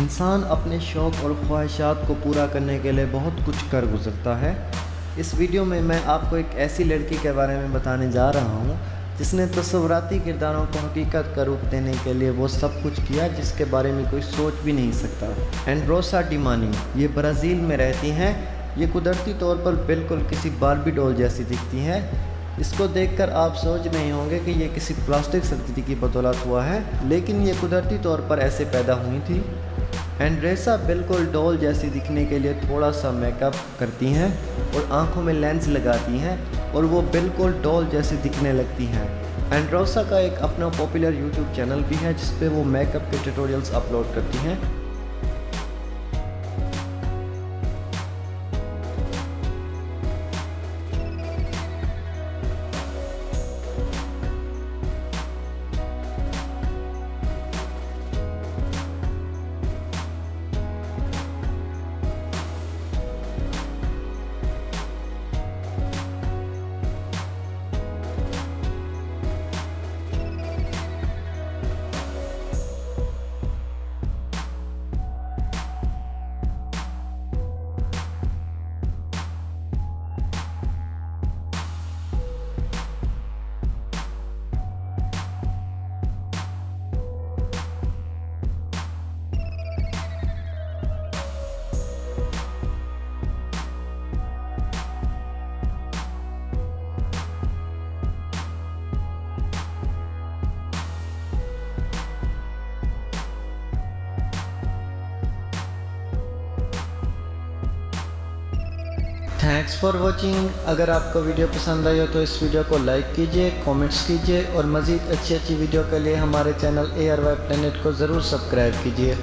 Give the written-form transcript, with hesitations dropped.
इंसान अपने शौक़ और ख्वाहिशात को पूरा करने के लिए बहुत कुछ कर गुज़रता है। इस वीडियो में मैं आपको एक ऐसी लड़की के बारे में बताने जा रहा हूँ जिसने तस्वुराती किरदारों को हकीकत का रूप देने के लिए वो सब कुछ किया जिसके बारे में कोई सोच भी नहीं सकता। एंड्रोसा डिमानी ये ब्राज़ील में रहती हैं। ये कुदरती तौर पर बिल्कुल किसी बार्बी डॉल जैसी दिखती हैं। इसको देखकर आप सोच रहे होंगे कि ये किसी प्लास्टिक सर्जरी की बदौलत हुआ है, लेकिन ये कुदरती तौर पर ऐसे पैदा हुई थी। एंड्रेसा बिल्कुल डॉल जैसी दिखने के लिए थोड़ा सा मेकअप करती हैं और आंखों में लेंस लगाती हैं और वो बिल्कुल डॉल जैसी दिखने लगती हैं। एंड्रोसा का एक अपना पॉपुलर यूट्यूब चैनल भी है जिस पे वो मेकअप के ट्यूटोरियल्स अपलोड करती हैं। Thanks for watching. अगर आपको वीडियो पसंद आई हो तो इस वीडियो को लाइक कीजिए, कमेंट्स कीजिए और मज़ीद अच्छी वीडियो के लिए हमारे चैनल ARY प्लेनेट को ज़रूर सब्सक्राइब कीजिए।